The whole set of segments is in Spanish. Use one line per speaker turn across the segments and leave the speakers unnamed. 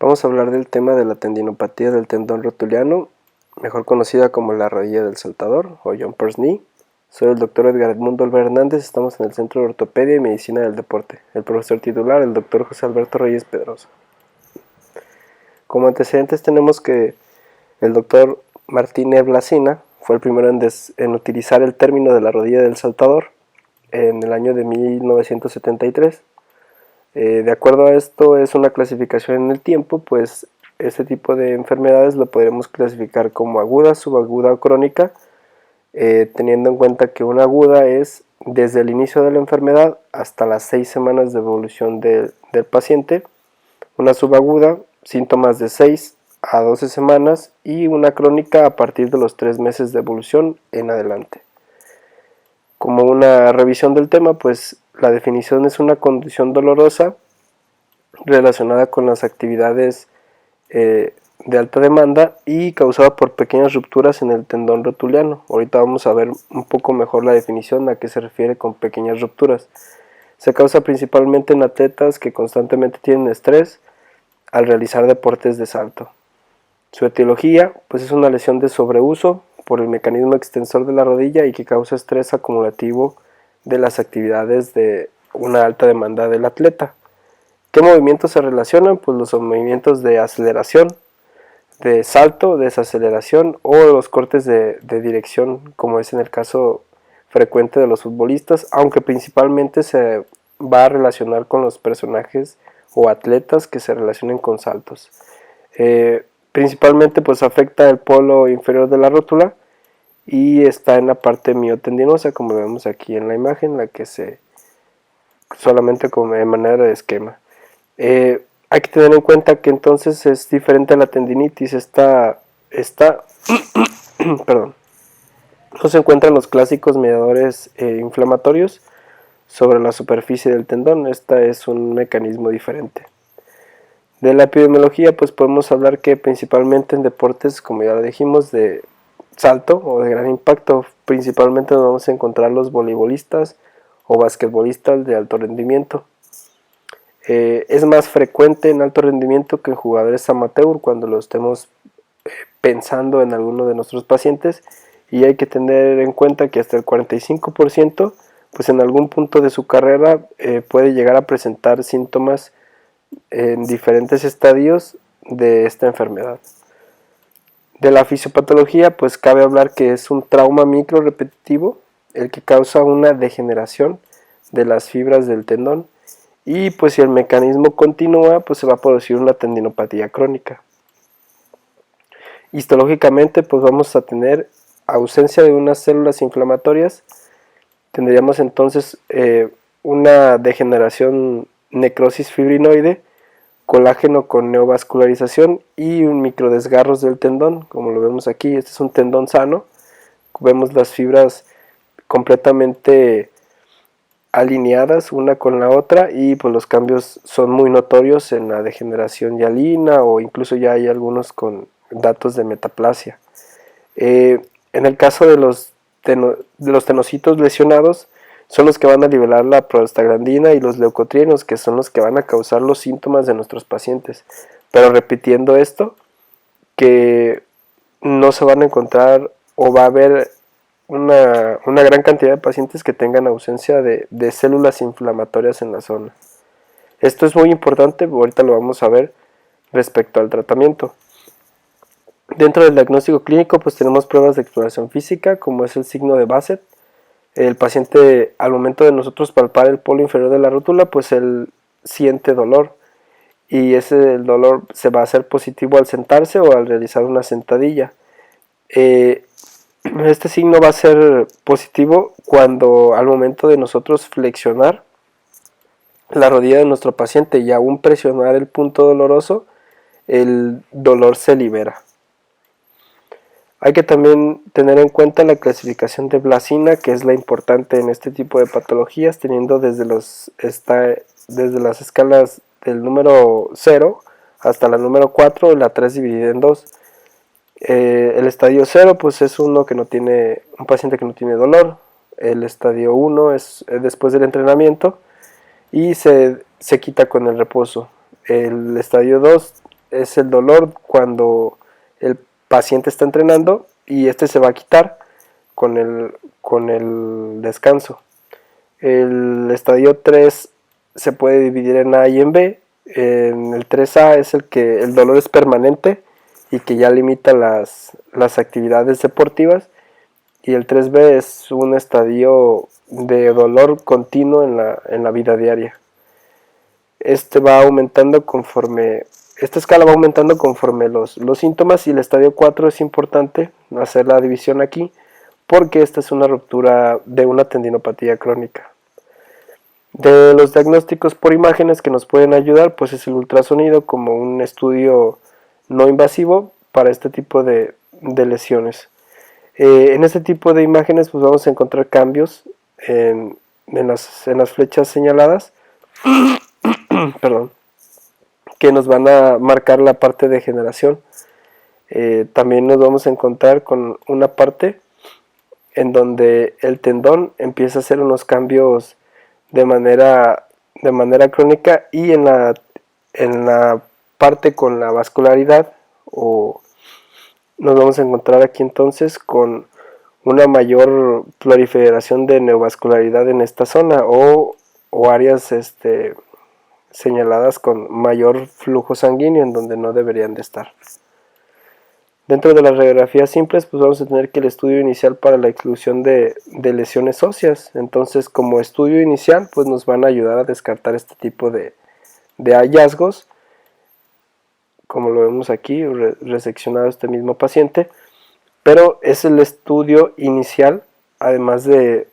Vamos a hablar del tema de la tendinopatía del tendón rotuliano, mejor conocida como la rodilla del saltador o jumper's knee. Soy el doctor Edgar Edmundo Olvera Hernández, estamos en el Centro de Ortopedia y Medicina del Deporte. El profesor titular, el doctor José Alberto Reyes Pedrosa. Como antecedentes tenemos que el doctor Martín E. Blasina fue el primero en utilizar el término de la rodilla del saltador en el año de 1973. De acuerdo a esto, es una clasificación en el tiempo, pues este tipo de enfermedades lo podremos clasificar como aguda, subaguda o crónica, teniendo en cuenta que una aguda es desde el inicio de la enfermedad hasta las 6 semanas de evolución del paciente, una subaguda, síntomas de 6 a 12 semanas y una crónica a partir de los 3 meses de evolución en adelante. Como una revisión del tema, pues la definición es una condición dolorosa relacionada con las actividades de alta demanda y causada por pequeñas rupturas en el tendón rotuliano. Ahorita vamos a ver un poco mejor la definición a qué se refiere con pequeñas rupturas. Se causa principalmente en atletas que constantemente tienen estrés al realizar deportes de salto. Su etiología pues es una lesión de sobreuso por el mecanismo extensor de la rodilla y que causa estrés acumulativo de las actividades de una alta demanda del atleta. ¿Qué movimientos se relacionan? Pues los movimientos de aceleración, de salto, desaceleración o los cortes de dirección, como es en el caso frecuente de los futbolistas, aunque principalmente se va a relacionar con los personajes o atletas que se relacionen con saltos. Principalmente pues afecta el polo inferior de la rótula y está en la parte miotendinosa, como vemos aquí en la imagen, la que se solamente como de manera de esquema. Hay que tener en cuenta que entonces es diferente a la tendinitis. Perdón, no se encuentran los clásicos mediadores inflamatorios sobre la superficie del tendón. Esta es un mecanismo diferente. De la epidemiología pues podemos hablar que principalmente en deportes, como ya lo dijimos, de salto o de gran impacto, principalmente nos vamos a encontrar los voleibolistas o basquetbolistas de alto rendimiento. Es más frecuente en alto rendimiento que en jugadores amateur cuando lo estemos pensando en alguno de nuestros pacientes, y hay que tener en cuenta que hasta el 45% pues en algún punto de su carrera puede llegar a presentar síntomas en diferentes estadios de esta enfermedad. De la fisiopatología pues cabe hablar que es un trauma micro repetitivo el que causa una degeneración de las fibras del tendón, y pues si el mecanismo continúa pues se va a producir una tendinopatía crónica. Histológicamente pues vamos a tener ausencia de unas células inflamatorias, tendríamos entonces una degeneración, necrosis fibrinoide, colágeno con neovascularización y un microdesgarros del tendón, como lo vemos aquí. Este es un tendón sano, vemos las fibras completamente alineadas una con la otra y pues los cambios son muy notorios en la degeneración hialina, o incluso ya hay algunos con datos de metaplasia. En el caso de los tenocitos lesionados, son los que van a liberar la prostaglandina y los leucotrienos, que son los que van a causar los síntomas de nuestros pacientes. Pero repitiendo esto, que no se van a encontrar o va a haber una gran cantidad de pacientes que tengan ausencia de células inflamatorias en la zona. Esto es muy importante, ahorita lo vamos a ver respecto al tratamiento. Dentro del diagnóstico clínico pues tenemos pruebas de exploración física, como es el signo de Bassett. El paciente, al momento de nosotros palpar el polo inferior de la rótula, pues él siente dolor, y el dolor se va a hacer positivo al sentarse o al realizar una sentadilla. Este signo va a ser positivo cuando al momento de nosotros flexionar la rodilla de nuestro paciente y aún presionar el punto doloroso, el dolor se libera. Hay que también tener en cuenta la clasificación de Blasina, que es la importante en este tipo de patologías, teniendo desde las escalas del número 0 hasta la número 4, la 3 dividida en 2. El estadio 0 pues es un paciente que no tiene dolor. El estadio 1 es después del entrenamiento y se quita con el reposo. El estadio 2 es el dolor cuando el paciente está entrenando, y este se va a quitar con el descanso. El estadio 3 se puede dividir en A y en B. En el 3A es el que el dolor es permanente y que ya limita las actividades deportivas, y el 3B es un estadio de dolor continuo en la vida diaria. Va aumentando conforme, esta escala va aumentando conforme los síntomas, y el estadio 4 es importante hacer la división aquí porque esta es una ruptura de una tendinopatía crónica. De los diagnósticos por imágenes que nos pueden ayudar, pues es el ultrasonido como un estudio no invasivo para este tipo de lesiones. En este tipo de imágenes pues vamos a encontrar cambios en las flechas señaladas perdón, que nos van a marcar la parte de generación. También nos vamos a encontrar con una parte en donde el tendón empieza a hacer unos cambios de manera crónica, y en la parte con la vascularidad, o nos vamos a encontrar aquí entonces con una mayor proliferación de neovascularidad en esta zona, o áreas señaladas con mayor flujo sanguíneo en donde no deberían de estar. Dentro de las radiografías simples, pues vamos a tener que el estudio inicial para la exclusión de lesiones óseas. Entonces, como estudio inicial, pues nos van a ayudar a descartar este tipo de hallazgos, como lo vemos aquí, reseccionado este mismo paciente. Pero es el estudio inicial, además de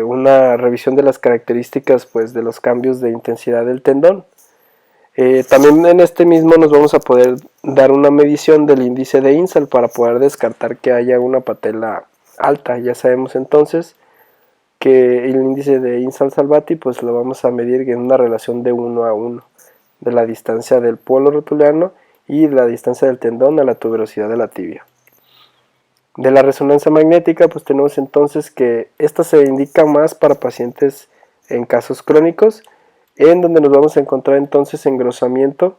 una revisión de las características, pues, de los cambios de intensidad del tendón. También en este mismo nos vamos a poder dar una medición del índice de INSAL para poder descartar que haya una patela alta. Ya sabemos entonces que el índice de INSAL-Salvati pues lo vamos a medir en una relación de 1 a 1 de la distancia del polo rotuliano y la distancia del tendón a la tuberosidad de la tibia. De la resonancia magnética pues tenemos entonces que esta se indica más para pacientes en casos crónicos, en donde nos vamos a encontrar entonces engrosamiento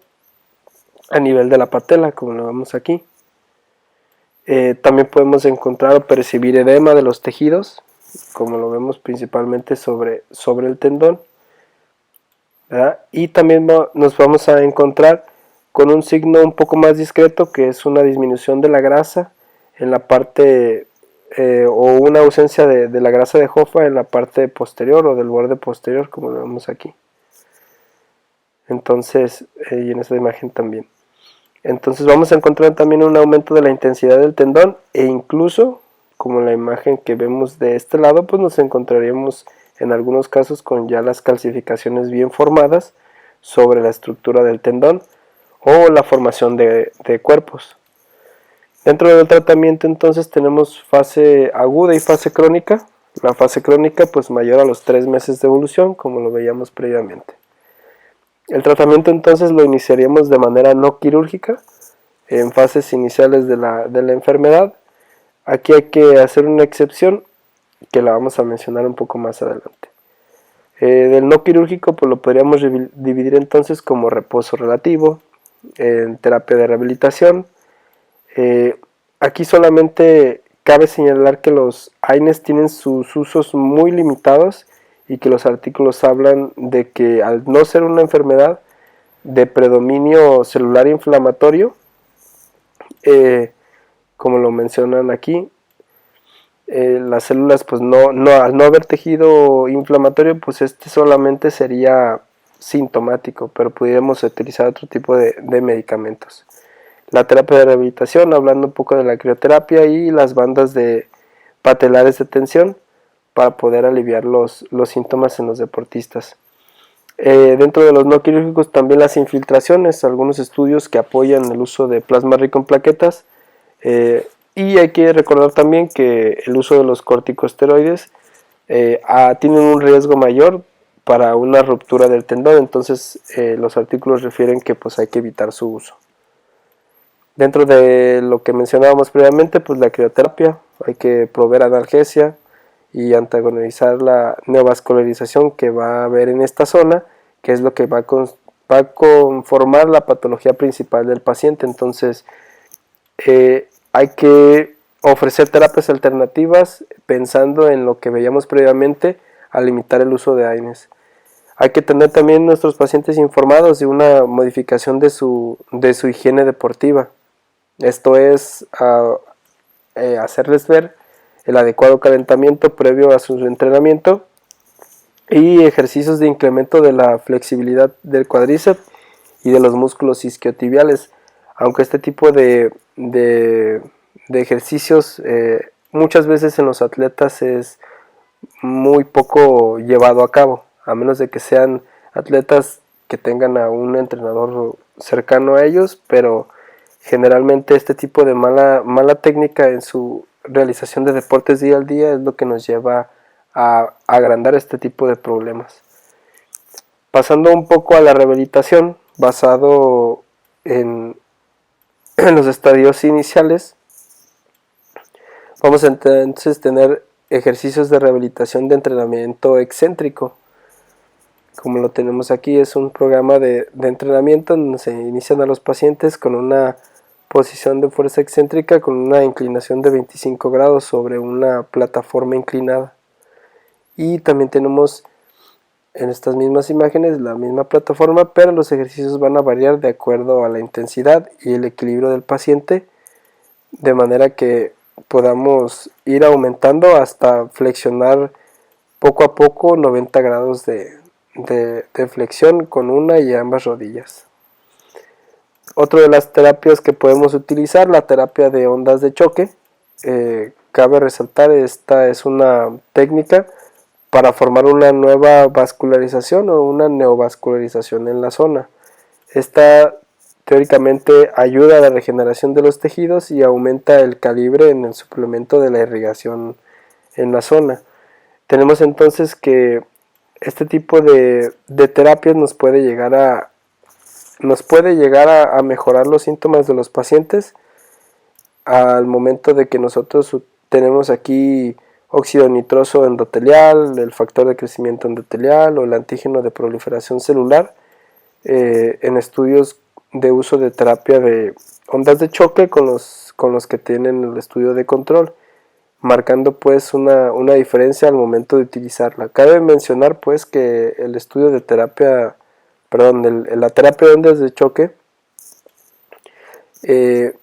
a nivel de la patela, como lo vemos aquí. También podemos encontrar o percibir edema de los tejidos, como lo vemos principalmente sobre el tendón, ¿verdad? Y también nos vamos a encontrar con un signo un poco más discreto, que es una disminución de la grasa en la parte o una ausencia de la grasa de Hoffa en la parte posterior o del borde posterior, como lo vemos aquí. Entonces, y en esta imagen también. Entonces vamos a encontrar también un aumento de la intensidad del tendón, e incluso, como en la imagen que vemos de este lado, pues nos encontraríamos en algunos casos con ya las calcificaciones bien formadas sobre la estructura del tendón o la formación de cuerpos. Dentro del tratamiento entonces tenemos fase aguda y fase crónica. La fase crónica pues mayor a los 3 meses de evolución, como lo veíamos previamente. El tratamiento entonces lo iniciaríamos de manera no quirúrgica en fases iniciales de la enfermedad. Aquí hay que hacer una excepción que la vamos a mencionar un poco más adelante. Del no quirúrgico pues lo podríamos dividir entonces como reposo relativo, en terapia de rehabilitación. Aquí solamente cabe señalar que los AINES tienen sus usos muy limitados, y que los artículos hablan de que al no ser una enfermedad de predominio celular inflamatorio, como lo mencionan aquí, las células pues al no haber tejido inflamatorio, pues este solamente sería sintomático, pero pudiéramos utilizar otro tipo de medicamentos. La terapia de rehabilitación, hablando un poco de la crioterapia y las bandas de patelares de tensión para poder aliviar los síntomas en los deportistas. Dentro de los no quirúrgicos también las infiltraciones, algunos estudios que apoyan el uso de plasma rico en plaquetas, y hay que recordar también que el uso de los corticosteroides tienen un riesgo mayor para una ruptura del tendón, entonces los artículos refieren que pues hay que evitar su uso. Dentro de lo que mencionábamos previamente, pues la crioterapia, hay que proveer analgesia y antagonizar la neovascularización que va a haber en esta zona, que es lo que va a va a conformar la patología principal del paciente. Entonces hay que ofrecer terapias alternativas pensando en lo que veíamos previamente, a limitar el uso de AINES. Hay que tener también nuestros pacientes informados de una modificación de su higiene deportiva. Esto es hacerles ver el adecuado calentamiento previo a su entrenamiento y ejercicios de incremento de la flexibilidad del cuádriceps y de los músculos isquiotibiales. Aunque este tipo de ejercicios muchas veces en los atletas es muy poco llevado a cabo, a menos de que sean atletas que tengan a un entrenador cercano a ellos, pero generalmente este tipo de mala técnica en su realización de deportes día al día es lo que nos lleva a agrandar este tipo de problemas. Pasando un poco a la rehabilitación, basado en los estadios iniciales, vamos a entonces tener ejercicios de rehabilitación de entrenamiento excéntrico. Como lo tenemos aquí, es un programa de entrenamiento donde se inician a los pacientes con una posición de fuerza excéntrica con una inclinación de 25 grados sobre una plataforma inclinada. Y también tenemos en estas mismas imágenes la misma plataforma, pero los ejercicios van a variar de acuerdo a la intensidad y el equilibrio del paciente, de manera que podamos ir aumentando hasta flexionar poco a poco 90 grados de flexión con una y ambas rodillas. Otra de las terapias que podemos utilizar, la terapia de ondas de choque. Cabe resaltar, esta es una técnica para formar una nueva vascularización o una neovascularización en la zona. Esta teóricamente ayuda a la regeneración de los tejidos y aumenta el calibre en el suplemento de la irrigación en la zona. Tenemos entonces que este tipo de terapias nos puede llegar a mejorar los síntomas de los pacientes al momento de que nosotros tenemos aquí óxido nitroso endotelial, el factor de crecimiento endotelial o el antígeno de proliferación celular, en estudios de uso de terapia de ondas de choque con los que tienen el estudio de control, marcando pues una diferencia al momento de utilizarla. Cabe mencionar pues que el estudio de terapia, la terapia de ondas de choque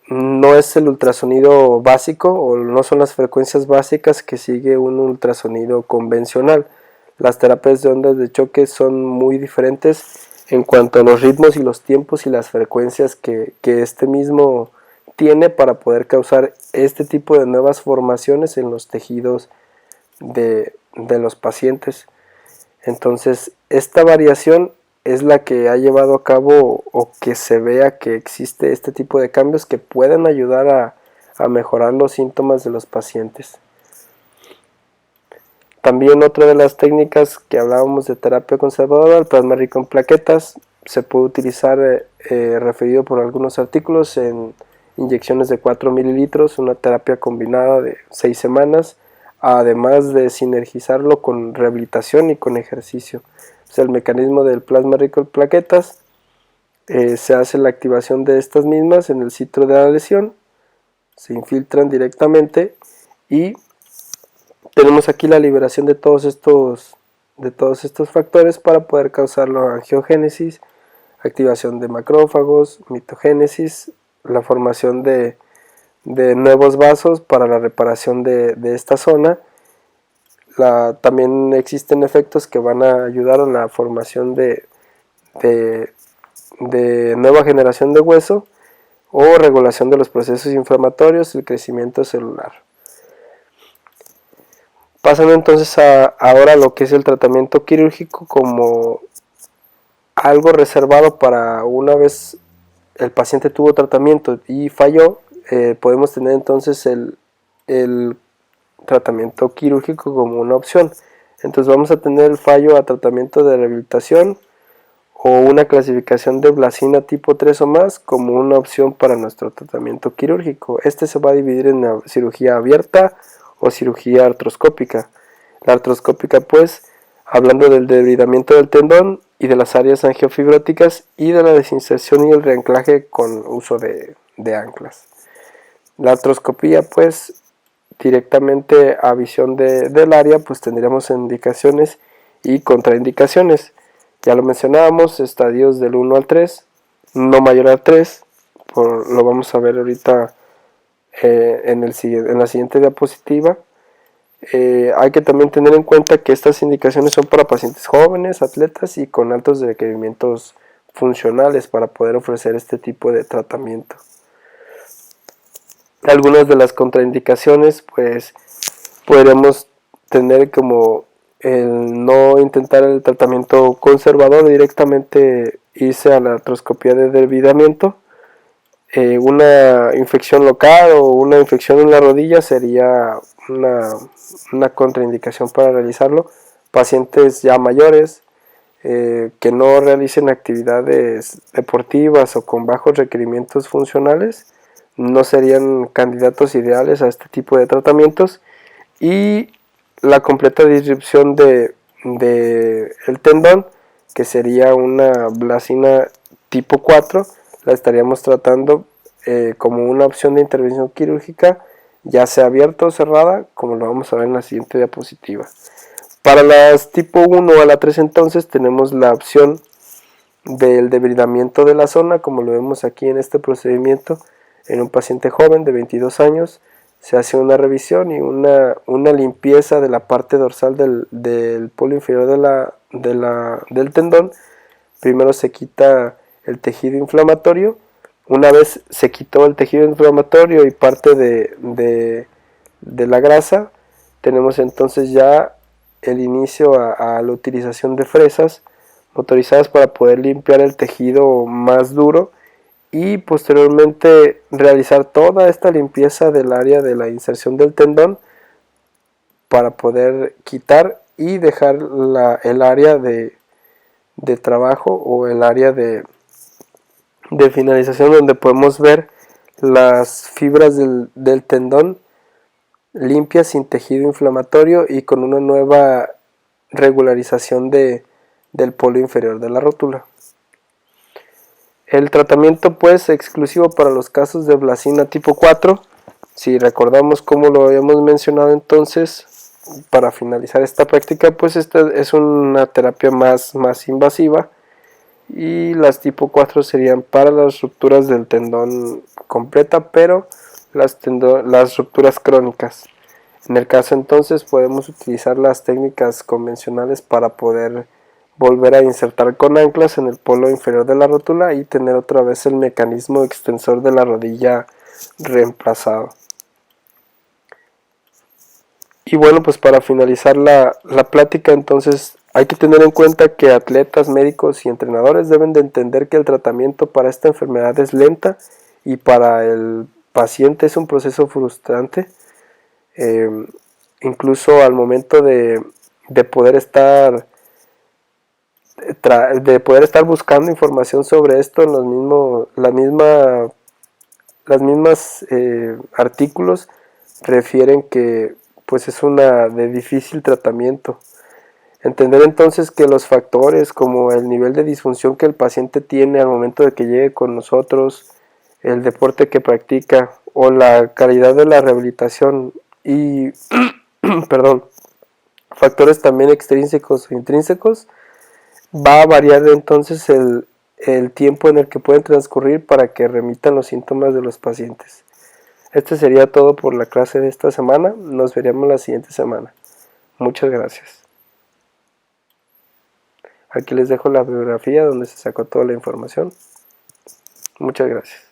no es el ultrasonido básico o no son las frecuencias básicas que sigue un ultrasonido convencional. Las terapias de ondas de choque son muy diferentes en cuanto a los ritmos y los tiempos y las frecuencias que este mismo tiene para poder causar este tipo de nuevas formaciones en los tejidos de los pacientes. Entonces, esta variación es la que ha llevado a cabo o que se vea que existe este tipo de cambios que pueden ayudar a mejorar los síntomas de los pacientes. También otra de las técnicas que hablábamos de terapia conservadora, el plasma rico en plaquetas, se puede utilizar referido por algunos artículos en inyecciones de 4 mililitros, una terapia combinada de 6 semanas, además de sinergizarlo con rehabilitación y con ejercicio. O sea, el mecanismo del plasma rico en plaquetas, se hace la activación de estas mismas en el sitio de la lesión, se infiltran directamente y tenemos aquí la liberación de todos estos factores para poder causar la angiogénesis, activación de macrófagos, mitogénesis, la formación de nuevos vasos para la reparación de esta zona. También existen efectos que van a ayudar a la formación de nueva generación de hueso o regulación de los procesos inflamatorios y el crecimiento celular. Pasando entonces ahora a lo que es el tratamiento quirúrgico como algo reservado para una vez el paciente tuvo tratamiento y falló, podemos tener entonces el tratamiento quirúrgico como una opción. Entonces vamos a tener el fallo a tratamiento de rehabilitación o una clasificación de blasina tipo 3 o más como una opción para nuestro tratamiento quirúrgico. Este se va a dividir en la cirugía abierta o cirugía artroscópica. La artroscópica, pues, hablando del debridamiento del tendón, y de las áreas angiofibróticas y de la desinserción y el reanclaje con uso de anclas. La artroscopía, pues directamente a visión del área, pues tendríamos indicaciones y contraindicaciones. Ya lo mencionábamos, estadios del 1 al 3, no mayor a 3, lo vamos a ver ahorita en la siguiente diapositiva. Hay que también tener en cuenta que estas indicaciones son para pacientes jóvenes, atletas y con altos requerimientos funcionales para poder ofrecer este tipo de tratamiento. Algunas de las contraindicaciones, pues podríamos tener como el no intentar el tratamiento conservador, directamente irse a la artroscopía de debilitamiento. Una infección local o una infección en la rodilla sería una contraindicación para realizarlo. Pacientes ya mayores que no realicen actividades deportivas o con bajos requerimientos funcionales no serían candidatos ideales a este tipo de tratamientos. Y la completa disrupción de el tendón, que sería una blasina tipo 4, la estaríamos tratando como una opción de intervención quirúrgica, ya sea abierta o cerrada, como lo vamos a ver en la siguiente diapositiva. Para las tipo 1 a la 3 entonces tenemos la opción del debridamiento de la zona, como lo vemos aquí en este procedimiento, en un paciente joven de 22 años. Se hace una revisión y una limpieza de la parte dorsal del polo inferior del tendón. Primero se quita el tejido inflamatorio. Una vez se quitó el tejido inflamatorio y parte de la grasa, tenemos entonces ya el inicio a la utilización de fresas motorizadas para poder limpiar el tejido más duro y posteriormente realizar toda esta limpieza del área de la inserción del tendón para poder quitar y dejar el área de trabajo o el área de finalización, donde podemos ver las fibras del tendón limpias, sin tejido inflamatorio y con una nueva regularización del polo inferior de la rótula. El tratamiento, pues, exclusivo para los casos de blasina tipo 4, si recordamos como lo habíamos mencionado entonces, para finalizar esta práctica, pues esta es una terapia más invasiva, y las tipo 4 serían para las rupturas del tendón completa, pero las rupturas crónicas. En el caso entonces podemos utilizar las técnicas convencionales para poder volver a insertar con anclas en el polo inferior de la rótula y tener otra vez el mecanismo extensor de la rodilla reemplazado. Y bueno, pues para finalizar la plática, entonces hay que tener en cuenta que atletas, médicos y entrenadores deben de entender que el tratamiento para esta enfermedad es lenta y para el paciente es un proceso frustrante. Incluso al momento de poder estar buscando información sobre esto en las mismas artículos refieren que pues es una de difícil tratamiento. Entender entonces que los factores como el nivel de disfunción que el paciente tiene al momento de que llegue con nosotros, el deporte que practica o la calidad de la rehabilitación y perdón, factores también extrínsecos o intrínsecos, va a variar entonces el tiempo en el que pueden transcurrir para que remitan los síntomas de los pacientes. Este sería todo por la clase de esta semana. Nos veríamos la siguiente semana. Muchas gracias. Aquí les dejo la bibliografía donde se sacó toda la información. Muchas gracias.